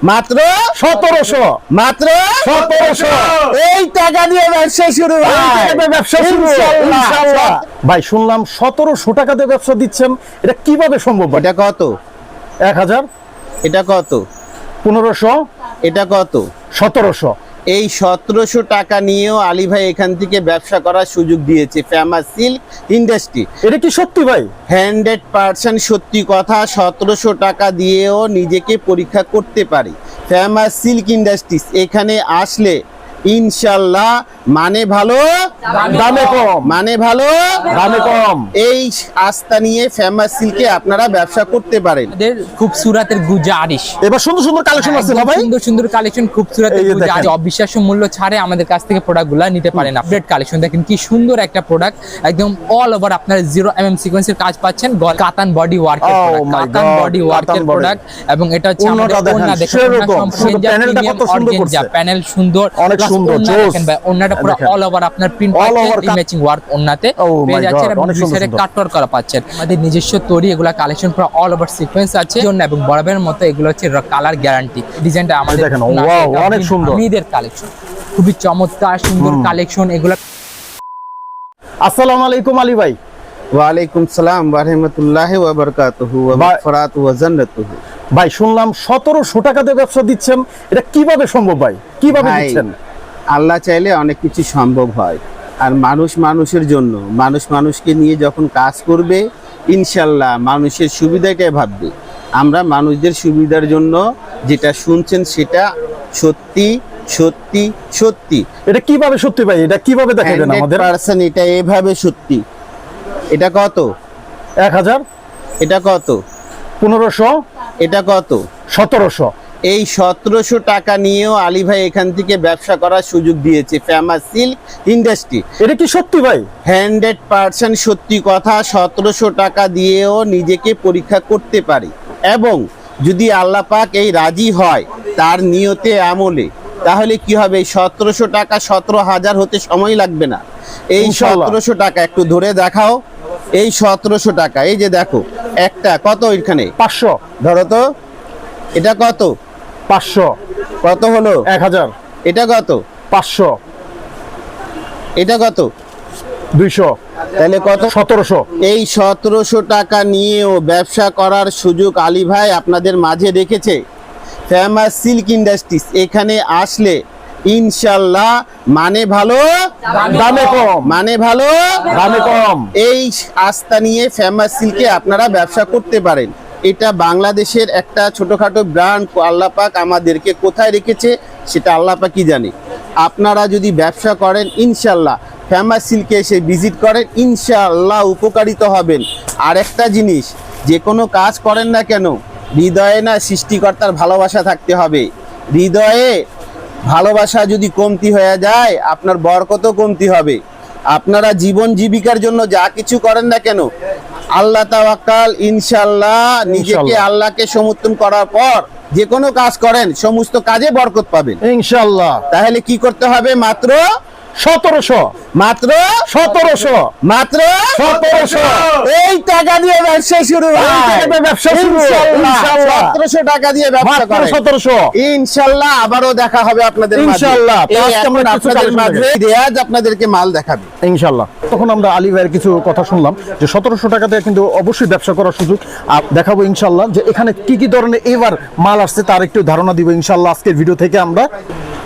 মাত্র 1700, মাত্র 1700। এই টাকা দিয়ে ব্যবসা শুরু এই ভাই। টাকাতে ব্যবসা শুরু, ইনশাআল্লাহ। ইনশাআল্লাহ। ভাই শুনলাম 1700 টাকাতে ব্যবসা দিচ্ছেন, এটা কিভাবে সম্ভব ভাই? এটা কত? 1000, এটা কত? 1500, এটা কত? 1700। এই 1700 টাকা নিয়েও আলী ভাই এখান থেকে ব্যবসা করার সুযোগ দিয়েছে ফেমাস সিল্ক ইন্ডাস্ট্রি। এটা কি সত্যি ভাই? 100% সত্যি কথা। 1700 টাকা দিয়েও নিজেকে পরীক্ষা করতে পারি ফেমাস সিল্ক ইন্ডাস্ট্রিজ। এখানে আসলে ইনশাল্লাহ মানে ভালো দামে কম, মানে ভালো দামে কম। এই আস্থা নিয়ে ফেমাস সিল্কে আপনারা ব্যবসা করতে পারেন। আমাদের খুবসুরাতের গুজারিশ, এবার সুন্দর সুন্দর কালেকশন আছে না ভাই? সুন্দর সুন্দর কালেকশন, খুবসুরাতের এই যে গুজারিশ, দেখেন। অবিশ্বাস্য মূল্য ছাড়ে আমাদের কাছ থেকে প্রোডাক্টগুলো নিতে পারেন। আপডেট কালেকশন দেখেন কি সুন্দর একটা প্রোডাক্ট, একদম অল ওভার আপনার 0 mm সিকোয়েন্সের কাজ পাচ্ছেন, কাতান বডি ওয়ার্কের Oh প্রোডাক্ট, my কাতান God, বডি ওয়ার্কের কাতান body। প্রোডাক্ট। এবং এটা হচ্ছে ওড়নাটা আমাদের দেখেন, ওড়না দেখেন, সেরকম। ওড়না শুধু সম্পূর্ণ প্যানেলটা প্রিমিয়াম কত সুন্দর অর্গানজা, করছে। প্যানেল সুন্দর, অনেক plus সুন্দর, ওড়না জোস। দেখেন ভাই, ওড়নাটা পুরো দেখেন। অল ওভার আপনার প্রিন্ট All over পাচ্ছেন, ম্যাচিং ওয়ার্ক ওড়নাতে Oh পেয়ে my যাচ্ছেন, God, এবং অনেক দুই সুন্দর সাইডে সুন্দর। কাটওয়ার্ক করা পাচ্ছেন। আমাদের নিজস্ব তৈরি এগুলা কালেকশন পুরো অল ওভার সিকোয়েন্স আছে জন্য, এবং বরাবরের মতো এগুলো হচ্ছে কালার গ্যারান্টি। ডিজাইনটা আমাদের দেখেন, না, wow, এটা অনেক সুন্দর। মেয়েদের কালেকশন, খুবই চমৎকার সুন্দর কালেকশন এগুলো। আসসালামু আলাইকুম আলী ভাই। ওয়ালাইকুম সালাম ওয়া রাহমাতুল্লাহি ওয়া বারাকাতুহু ওয়া মাগফিরাতুহু ওয়া জান্নাতুহু। ভাই শুনলাম 1700 টাকাতে ব্যবসা দিচ্ছেন, এটা কিভাবে সম্ভব ভাই? কিভাবে ভাই, দিচ্ছেন? আল্লাহ চাইলে অনেক কিছু সম্ভব হয়। আর মানুষ মানুষের জন্য, মানুষ মানুষকে নিয়ে যখন কাজ করবে ইনশাল্লাহ মানুষের সুবিধাটাই ভাববে। আমরা মানুষদের সুবিধার জন্য যেটা শুনছেন সেটা সত্যি সত্যি সত্যি। এটা কিভাবে সত্যি ভাই? এটা কিভাবে দেখাবেন আমাদের? 100% এটা এভাবে সত্যি। এটা কত? 1000, এটা কত? 1500, এটা কত? 1700। এই 1700 টাকা নিয়েও আলী ভাই এখান থেকে ব্যবসা করার সুযোগ দিয়েছে ফেমাস সিল্ক ইন্ডাস্ট্রি। এটা কি সত্যি ভাই? 100% সত্যি কথা। 1700 টাকা দিয়েও নিজেকে পরীক্ষা করতে পারি, এবং যদি আল্লাহ পাক এই রাজি হয় তার নিয়তে আমলে, তাহলে কি হবে? 1700 টাকা 17,000 হতে সময় লাগবে না। এই ইনশাআল্লাহ। 1700 টাকা একটু ধরে দেখাও। এই 1700 টাকা, এই যে দেখো একটা কত এখানে 500, ধরো তো, এটা কত? 500, কত হলো? 1000, এটা কত? 500, এটা কত? 200, তাহলে কত? 1700। এই 1700 টাকা নিয়েও ব্যবসা করার সুযোগ আলী ভাই আপনাদের মাঝে রেখেছে ফেমাস সিল্ক ইন্ডাস্ট্রিজ। এখানে আসলে ইনশাল্লাহ মানে ভালো দামে কম, মানে ভালো দামে কম। এই আস্থা নিয়ে ফেমাস সিল্কে আপনারা ব্যবসা করতে পারেন। এটা বাংলাদেশের একটা ছোটখাটো ব্র্যান্ড। আল্লাহ পাক আমাদেরকে কোথায় রেখেছে সেটা আল্লাহ পাকই জানে। আপনারা যদি ব্যবসা করেন ইনশাল্লাহ, ফেমাস সিল্কে এসে ভিজিট করেন, ইনশাল্লাহ উপকারিত হবেন। আর একটা জিনিস, যে কোনো কাজ করেন না কেন হৃদয়ে না সৃষ্টিকর্তার ভালোবাসা থাকতে হবে। হৃদয়ে ভালোবাসা যদি কমতি হয়ে যায় আপনার বরকতও কমতি হবে। আপনারা জীবন জীবিকার জন্য যা কিছু করেন না কেন আল্লাহ তাওয়াক্কাল, ইনশাল্লাহ নিজেকে আল্লাহকে সমর্থন করার পর যে কোনো কাজ করেন সমস্ত কাজে বরকত পাবেন ইনশাআল্লাহ। তাহলে কি করতে হবে? মাত্র 1700, মাত্র 1700, মাত্র 1700। এই টাকা দিয়ে ব্যবসা শুরু এই ভাই। টাকাতে ব্যবসা শুরু, ইনশাআল্লাহ, ইনশাআল্লাহ। 1700 টাকা দিয়ে ব্যবসা মাত্র করেন। 1700। ইনশাআল্লাহ আবারও দেখা হবে আপনাদের মাঝে। ইনশাআল্লাহ। তো এই আজকে এখন আমরা কিছু আপনাদের কালেকশন মাঝে দেখাবো। রেয়াজ আপনাদেরকে মাল দেখাবে ইনশাআল্লাহ। তখন আমরা আলী ভাইয়ের কিছু কথা শুনলাম যে 1700 টাকাতে কিন্তু অবশ্যই ব্যবসা করার সুযোগ আর দেখাবো ইনশাআল্লাহ, যে এখানে কি কি ধরনের এবার মাল আসছে তার একটু ধারণা দিব ইনশাআল্লাহ আজকের ভিডিও থেকে আমরা।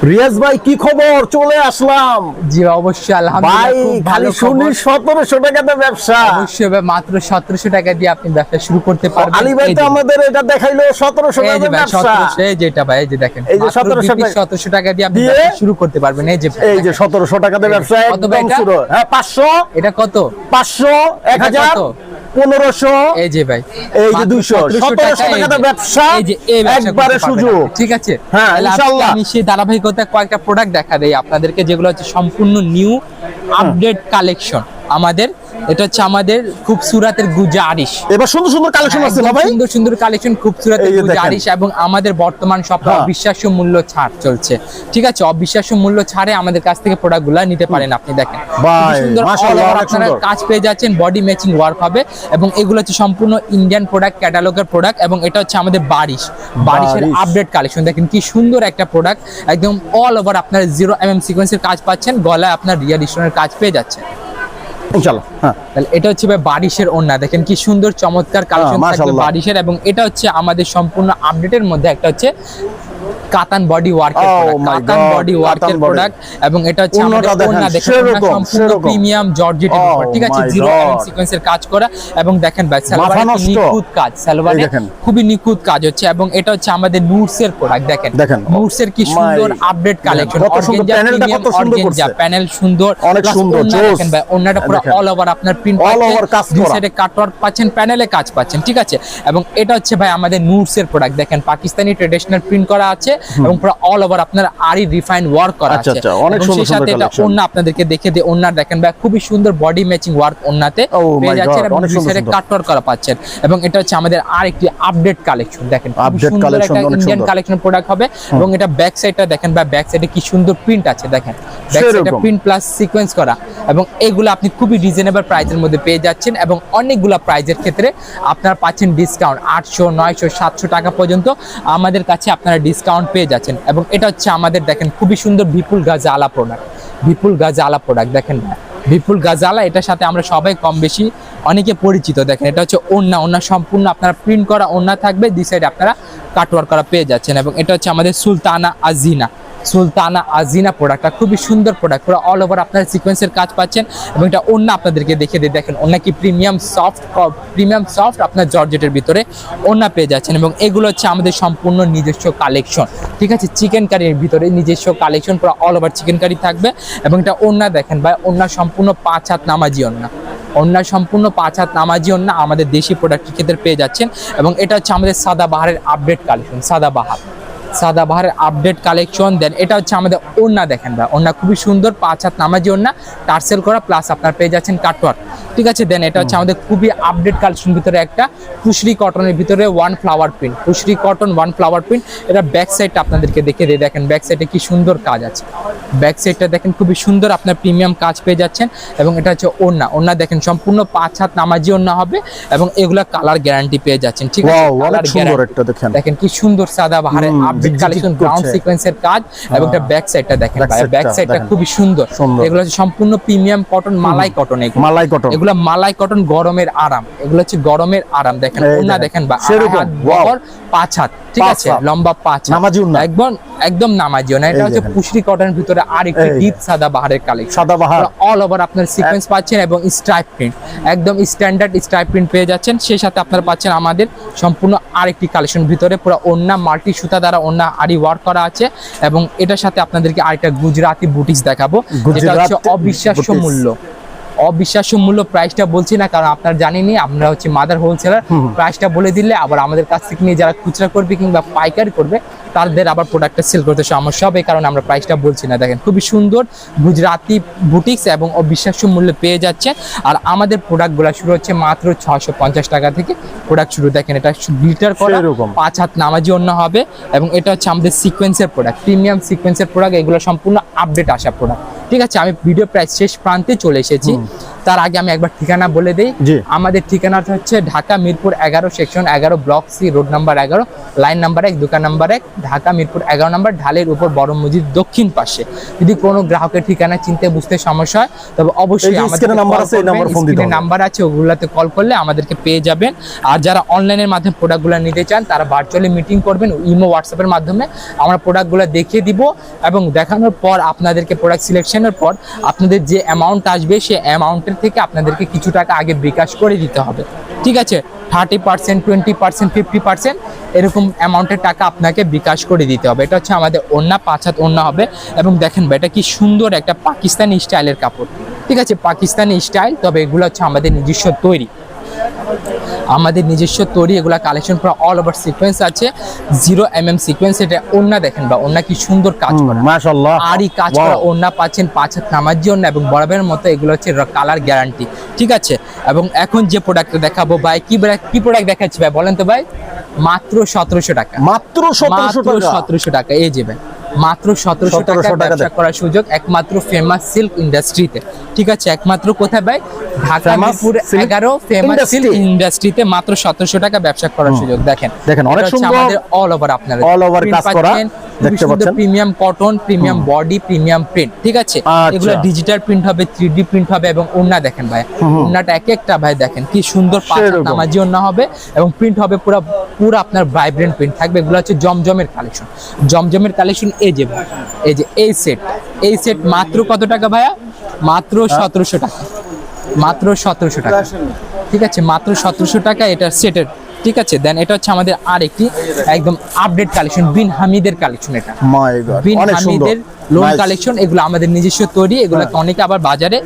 রিয়াজ ভাই কি খবর? চলে আসলাম জি অবশ্যই, ভাই। আলহামদুলিল্লাহ, খুব খালি ভালো শুনি খবর। 1700 টাকাতে ব্যবসা। অবশ্যই ভাই, মাত্র 1700 টাকা দিয়ে আপনি ব্যবসা শুরু করতে পারবেন। আলী ভাই এই তো যে- আমাদের এটা দেখাইলো 1700 এই যে টাকাতে ভাই, ব্যবসা। 1700, এই যেটা ভাই, এই যে দেখেন, এই যে মাত্র 1700 টাকা 1700 টাকা দিয়ে আপনি দিয়ে ব্যবসা শুরু করতে পারবেন। এই যে এই যে 1700 টাকাতে ব্যবসা কত ভাই একদম এটা? শুরু। হ্যাঁ 500, এটা কত? 500, 1000, কত? 1500, এই যে ভাই, এই যে মাত্র 200, 1700 টাকাতে ব্যবসা, এই যে এই ব্যবসা একবারে করতে পারবেন সুযোগ। আপনি, ঠিক আছে? হ্যাঁ, তাহলে আজকে ইনশাআল্লাহ। আমি সেই ধারাবাহিকতায় কয়েকটা প্রোডাক্ট দেখা দেই আপনাদেরকে, যেগুলো হচ্ছে সম্পূর্ণ নিউ আপডেট কালেকশন আমাদের এটা হচ্ছে আমাদের খুবসুরাতের গুজারিশ। এবার সুন্দর সুন্দর কালেকশন আছে না ভাই? সুন্দর সুন্দর কালেকশন, খুবসুরাতের এই যে দেখেন। গুজারিশ, এবং আমাদের বর্তমান সবটা হ্যাঁ। অবিশ্বাস্য মূল্য ছাড় চলছে। ঠিক আছে, অবিশ্বাস্য মূল্য ছাড়ে আমাদের কাছ থেকে প্রোডাক্টগুলো নিতে পারেন। আপনি দেখেন ভাই, খুবই সুন্দর, মাশাআল্লাহ, all over অনেক আপনারা সুন্দর। কাজ পেয়ে যাচ্ছেন, বডি ম্যাচিং ওয়ার্ক হবে, এবং এগুলো হচ্ছে সম্পূর্ণ ইন্ডিয়ান প্রোডাক্ট, ক্যাটালগের প্রোডাক্ট, এবং এটা হচ্ছে আমাদের বারিশের বারিশ। Update collection. দেখেন কি সুন্দর একটা প্রোডাক্ট, একদম অল ওভার আপনার 0mm সিকোয়েন্সের কাজ পাচ্ছেন, গলায় আপনার রিয়াল স্টোনের কাজ পেয়ে যাচ্ছে। ইনশাআল্লাহ। হ্যাঁ, তাহলে এটা হচ্ছে ভাই বারিশের ওড়না, দেখেন কি সুন্দর চমৎকার কালেকশন থাকবে মাশাআল্লাহ। বারিশের, এবং এটা হচ্ছে আমাদের সম্পূর্ণ আপডেটের মধ্যে একটা হচ্ছে কাতান বডি ওয়ার্কের Oh প্রোডাক্ট, my কাতান God, বডি ওয়ার্কের কাতান body। প্রোডাক্ট, এবং এটা হচ্ছে আমাদের ওড়নাটা দেখেন, ওড়না, দেখেন সেরকম, ওড়না সম্পূর্ণ সেরকম। প্রিমিয়াম জর্জেটের Oh উপর। ঠিক আছে, my 0mm God। সিকোয়েন্সের কাজ করা, এবং দেখেন ভাই সালোয়ারে মাথা নষ্ট। নিখুঁত কাজ, সালোয়ারে এই দেখেন। খুবই নিখুঁত কাজ হচ্ছে, এবং এটা হচ্ছে আমাদের নুটসের প্রোডাক্ট। দেখেন দেখেন। নুটসের কি My সুন্দর আপডেট কালেকশন, কত সুন্দর, প্যানেলটা কত সুন্দর করছে। প্যানেল সুন্দর, অনেক plus সুন্দর, ওড়না জোস। দেখেন ভাই, ওড়নাটা পুরো দেখেন। অল ওভার আপনার প্রিন্ট All over কাজ দুই করা। সাইডে কাটওয়ার্ক পাচ্ছেন, প্যানেলে কাজ পাচ্ছেন। ঠিক আছে, এবং এটা হচ্ছে ভাই আমাদের নুটসের প্রোডাক্ট। দেখেন পাকিস্তানি ট্রেডিশনাল প্রিন্ট করা আছে, এবং পুরো অল ওভার আপনার আরি রিফাইন্ড ওয়ার্ক করা আচ্ছা, আছে, আচ্ছা, অনেক এবং সুন্দর সেই সাথে সুন্দর এটা collection। ওড়না আপনাদেরকে দেখে দিয়ে ওড়না দেখেন ভাই, খুবই সুন্দর বডি ম্যাচিং ওয়ার্ক ওড়নাতে Oh পেয়ে my যাচ্ছেন, God, এবং অনেক দুই সুন্দর সাইডে সুন্দর। কাটওয়ার্ক করা পাচ্ছেন, এবং এটা হচ্ছে আমাদের আরেকটি আপডেট কালেকশন। দেখেন খুবই Update সুন্দর collection, একটা অনেক ইন্ডিয়ান সুন্দর। কালেকশন প্রোডাক্ট হবে, এবং এটা ব্যাক সাইডটা দেখেন ভাই, ব্যাক সাইডে কি সুন্দর প্রিন্ট আছে, দেখেন ব্যাক সাইডে সেরকম। প্রিন্ট প্লাস সিকোয়েন্স করা, এবং এগুলো আপনি খুবই রিজনেবল প্রাইসের মধ্যে পেয়ে যাচ্ছেন, এবং অনেকগুলো প্রাইজের ক্ষেত্রে আপনারা পাচ্ছেন ডিসকাউন্ট 800, 900, 700 টাকা পর্যন্ত আমাদের কাছে আপনারা ডিসকাউন্ট পেয়ে যাচ্ছেন। এবং এটা হচ্ছে আমাদের দেখেন খুবই সুন্দর বিপুল গাজালা প্রোডাক্ট, বিপুল গাজালা প্রোডাক্ট দেখেন ভাই, বিপুল গাজালা, এটার সাথে আমরা সবাই কম বেশি অনেকে পরিচিত। দেখেন এটা হচ্ছে ওড়না সম্পূর্ণ আপনারা প্রিন্ট করা ওড়না থাকবে, দুই সাইডে আপনারা কাটওয়ার্ক করা পেয়ে যাচ্ছেন, এবং এটা হচ্ছে আমাদের সুলতানা আজিনা প্রোডাক্টটা খুবই সুন্দর প্রোডাক্ট, পুরো অল ওভার আপনার সিকোয়েন্সের কাজ পাচ্ছেন, এবং এটা ওড়না আপনাদেরকে দেখে দিয়ে দেখেন ওড়না কি প্রিমিয়াম সফট আপনার জর্জেটের ভিতরে ওড়না পেয়ে যাচ্ছেন, এবং এগুলো হচ্ছে আমাদের সম্পূর্ণ নিজস্ব কালেকশন। ঠিক আছে, চিকেন কারির ভিতরে নিজস্ব কালেকশন, পুরো অল ওভার চিকেন কারি থাকবে, এবং এটা ওড়না দেখেন ভাই, ওড়না সম্পূর্ণ 5 হাত নামাজি ওড়না সম্পূর্ণ 5 হাত নামাজি ওড়না আমাদের দেশি প্রোডাক্টের ক্ষেত্রে পেয়ে যাচ্ছেন, এবং এটা হচ্ছে আমাদের সাদাবাহারের আপডেট কালেকশন, সাদাবাহারের আপডেট কালেকশন। দেন এটা হচ্ছে আমাদের ওড়না দেখেন ভাই, ওড়না খুবই সুন্দর 5 হাত নামাজি ওড়না, টার্সেল করা, প্লাস আপনার পেয়ে যাচ্ছেন কাটওয়ার্ক। ঠিক আছে, দেন এটা হচ্ছে আমাদের খুবই আপডেট কালেকশন ভিতরে একটা কুশরি কটনের ভিতরে ওয়ান ফ্লাওয়ার প্রিন্ট। এটা ব্যাক সাইডটা আপনাদেরকে দেখে দিয়ে দেখেন, ব্যাক সাইডে কি সুন্দর কাজ আছে, ব্যাক সাইডটা দেখেন খুবই সুন্দর আপনার প্রিমিয়াম কাজ পেয়ে যাচ্ছেন, এবং এটা হচ্ছে ওড়না দেখেন সম্পূর্ণ 5 হাত নামাজি ওড়না হবে, এবং এগুলা কালার গ্যারান্টি পেয়ে যাচ্ছেন। ঠিক আছে, Wow, অনেক কালার সুন্দর গ্যারান্টি একটা দেখেন। দেখেন কি সুন্দর সাদাবাহারের আপডেট জিগজিগ কালেকশন, করছে। গ্রাউন্ড সিকোয়েন্সের কাজ, এবং এটা ব্যাক সাইডটা দেখেন Back ভাই, side ব্যাক টা সাইডটা দেখেন। খুবই সুন্দর। সুন্দর। এগুলো হচ্ছে সম্পূর্ণ প্রিমিয়াম কটন, মালাই কটন, মালাই কটন। এগুলো মালাই কটন, গরমের আরাম, এগুলো হচ্ছে গরমের আরাম। দেখেন এই ওড়না দেখেন, দেখেন বা সেরকম, wow। 5 হাত, ঠিক 5 আছে, হাত। লম্বা 5 হাত, নামাজি ওড়না। একদম নামাজি ওড়না। এটা এই হচ্ছে দেখেন। পুশরি কটনের ভিতরে আর একটি এই deep সাদাবাহারের collection, Sadabahar. All over আপনার সিকোয়েন্স পাচ্ছেন, এবং স্ট্রাইপ প্রিন্ট, একদম স্ট্যান্ডার্ড স্ট্রাইপ প্রিন্ট পেয়ে যাচ্ছেন। সেই সাথে আপনারা পাচ্ছেন আমাদের সম্পূর্ণ আরেকটি কালেকশন ভিতরে পুরো ওড়না মাল্টি সুতা দ্বারা ওড়না আরি ওয়ার্ক করা আছে, এবং এটার সাথে আপনাদেরকে আরেকটা গুজরাটি বুটিক্স দেখাবো, যেটা হচ্ছে অবিশ্বাস্য মূল্য। প্রাইসটা বলছি না, কারণ আপনারা জানেনই আমরা হচ্ছে মাদার হোলসেলার, প্রাইসটা বলে দিলে আবার আমাদের কাছ থেকে নিয়ে যারা খুচরা করবে কিংবা পাইকারি করবে তাদের আবার প্রোডাক্টটা সেল করতে সমস্যা হবে, কারণ আমরা প্রাইসটা বলছি না। দেখেন খুবই সুন্দর গুজরাটি বুটিক্স, এবং অবিশ্বাস্য মূল্যে পেয়ে যাচ্ছে, আর আমাদের প্রোডাক্টগুলো শুরু হচ্ছে মাত্র 650 টাকা থেকে প্রোডাক্ট শুরু। দেখেন এটা গ্লিটার করা, সেরকম। 5 হাত নামাজি ওড়না হবে, এবং এটা হচ্ছে আমাদের সিকোয়েন্সের প্রোডাক্ট, প্রিমিয়াম সিকোয়েন্সের প্রোডাক্ট, এগুলো সম্পূর্ণ আপডেট আসা প্রোডাক্ট। ঠিক আছে, আমি ভিডিও প্রায় শেষ প্রান্তে চলে এসেছি, তার আগে আমি একবার ঠিকানা বলে দেই। জি। আমাদের ঠিকানাটা হচ্ছে Dhaka Mirpur 11 section 11 block C road number 11 line number 1 দোকান নাম্বার 1 ঢাকা মিরপুর 11 নম্বর ঢালের উপর বড় মসজিদ দক্ষিণ পাশে। যদি কোনো গ্রাহকের ঠিকানা চিনতে বুঝতে সমস্যা হয় তবে অবশ্যই আমাদের নাম্বার আছে, এই নাম্বার ফোন দিতে হবে। নাম্বার আছে, ওগুলাতে কল করলে আমাদেরকে পেয়ে যাবেন। আর যারা অনলাইনের মাধ্যমে প্রোডাক্টগুলো নিতে চান তারা ভার্চুয়ালি মিটিং করবেন, ইমো হোয়াটসঅ্যাপের মাধ্যমে আমরা প্রোডাক্টগুলো দেখিয়ে দিব, এবং দেখানোর পর আপনাদেরকে প্রোডাক্ট সিলেকশনের পর আপনাদের যে অ্যামাউন্ট আসবে সেই অ্যামাউন্টের থেকে আপনাদেরকে কিছু টাকা আগে বিকাশ করে দিতে হবে। ঠিক আছে, 30%, 20%, 50% এরকম অ্যামাউন্টের টাকা আপনাকে বিকাশ করে দিতে হবে। এটা হচ্ছে আমাদের ওড়না, 5 হাত ওড়না হবে, এবং দেখেন ভাই এটা কি সুন্দর একটা পাকিস্তানি স্টাইলের কাপড়। ঠিক আছে, পাকিস্তানি স্টাইল, তবে এগুলো হচ্ছে আমাদের নিজস্ব তৈরি। আমাদের নিজস্ব তৈরি এগুলা কালেকশন পুরো অল ওভার সিকোয়েন্স আছে, 0 সিকোয়েন্স। এটা ওন্না দেখেন বা ওন্না কি সুন্দর কাজ করা, মাশাআল্লাহ, আর এই কাজ করা ওন্না পাচ্ছেন 5 হাত নামার জন্য, এবং বরাবরের মতো এগুলো হচ্ছে কালার গ্যারান্টি, ঠিক আছে। এবং এখন যে প্রোডাক্টটা দেখাবো ভাই, কি প্রোডাক্ট দেখাচ্ছি ভাই বলেন তো ভাই? মাত্র 1700 টাকা, মাত্র 1700 টাকা। এই যে ভাই মাত্র 1700 টাকা ব্যবসা করার সুযোগ একমাত্র ফেমাস সিল্ক ইন্ডাস্ট্রিতে, ঠিক আছে। একমাত্র কোথায় ভাই? ঢাকা মিরপুর 11 ফেমাস সিল্ক ইন্ডাস্ট্রিতে মাত্র 1700 টাকা ব্যবসা করার সুযোগ। দেখেন অনেক সুন্দর, আমাদের অল ওভার আপনারা অল ওভার কাজ করা দেখতে পাচ্ছেন, premium cotton, premium body, premium print, ঠিক আছে। এগুলো ডিজিটাল প্রিন্ট হবে, 3D প্রিন্ট হবে, এবং ওন্না দেখেন ভাই, ওন্নাটা এক একটা ভাই দেখেন কি সুন্দর নামাজি ওন্না হবে, এবং প্রিন্ট হবে পুরো আপনার ভাইব্রেন্ট প্রিন্ট থাকবে। এগুলো হচ্ছে জমজমের কালেকশন, জমজমের কালেকশন। এই যে এই সেট মাত্র কত টাকা ভাইয়া? মাত্র 1700 টাকা, মাত্র 1700 টাকা, ঠিক আছে। মাত্র 1700 টাকা এটা সেটের, ঠিক আছে। দেন এটা হচ্ছে আমাদের আরেকটি একদম আপডেট কালেকশন, বিন হামিদের কালেকশন। এটা মাই গড, বিন অনেক সুন্দর হামিদের লোন কালেকশন। এগুলো আমাদের নিজস্ব তৈরি, এগুলোকে অনেকে আবার বাজারে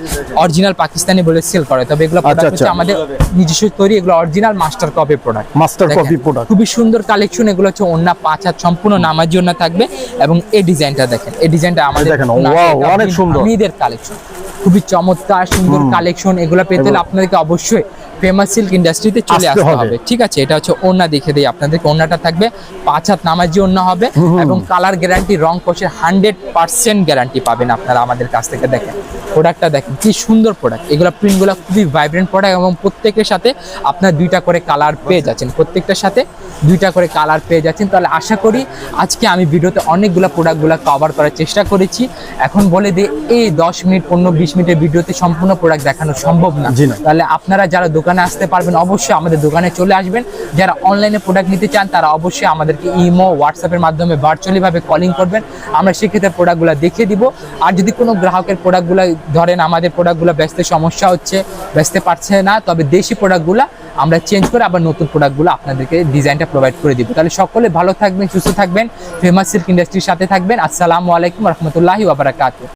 অরিজিনাল পাকিস্তানি বলে সেল করে, তবে এগুলো প্রোডাক্ট হচ্ছে আমাদের নিজস্ব তৈরি, এগুলো original master copy product, master copy product. খুবই সুন্দর কালেকশন। এগুলো হচ্ছে ওন্না 5 হাত সম্পূর্ণ নামার জন্য থাকবে, এবং এই ডিজাইনটা দেখেন, এই ডিজাইনটা আমাদের দেখেন, ওয়াও, অনেক সুন্দর হামিদের কালেকশন, খুবই চমৎকার সুন্দর কালেকশন। এগুলো পেতে হলে আপনাদেরকে অবশ্যই ফেমাস সিল্ক ইন্ডাস্ট্রিতে চলে আসতে হবে, ঠিক আছে। এটা হচ্ছে ওন্না, দেখে দিই আপনাদেরকে। ওন্নাটা থাকবে 5 হাত নামাজি ওন্না হবে, এবং কালার গ্যারান্টি, রং কষের 100% গ্যারান্টি পাবেন আপনারা আমাদের কাছ থেকে। দেখেন প্রোডাক্টটা দেখেন কি সুন্দর প্রোডাক্ট, এগুলো প্রিন্টগুলো খুবই ভাইব্রেন্ট প্রোডাক্ট, এবং প্রত্যেকের সাথে আপনার 2টা করে কালার পেয়ে যাচ্ছেন, প্রত্যেকটার সাথে 2টা করে কালার পেয়ে যাচ্ছেন। তাহলে আশা করি আজকে আমি ভিডিওতে অনেকগুলো প্রোডাক্টগুলো কভার করার চেষ্টা করেছি। এখন বলে দিই, এই 10 মিনিট 15-20 মিনিটের ভিডিওতে সম্পূর্ণ প্রোডাক্ট দেখানো সম্ভব না। তাহলে আপনারা যারা দোকানে আসতে পারবেন অবশ্যই আমাদের দোকানে চলে আসবেন। যারা অনলাইনে প্রোডাক্ট নিতে চান তারা অবশ্যই আমাদেরকে ইমো, হোয়াটসঅ্যাপের মাধ্যমে ভার্চুয়ালি ভাবে কলিং করবেন, আমরা সেক্ষেত্রে প্রোডাক্টগুলো দেখিয়ে দিব। আর যদি কোনো গ্রাহকের প্রোডাক্টগুলো ধরেন আমাদের প্রোডাক্টগুলো বেচতে সমস্যা হচ্ছে, বেচতে পারছে না, তবে দেশি প্রোডাক্টগুলো আমরা চেঞ্জ করে আবার নতুন প্রোডাক্টগুলো আপনাদেরকে ডিজাইনটা প্রোভাইড করে দিব। তাহলে সকলে ভালো থাকবেন, সুস্থ থাকবেন, ফেমাস সিল্ক ইন্ডাস্ট্রির সাথে থাকবেন। আসসালামু আলাইকুম রহমতুল্লাহি ওয়া বারাকাতুহু।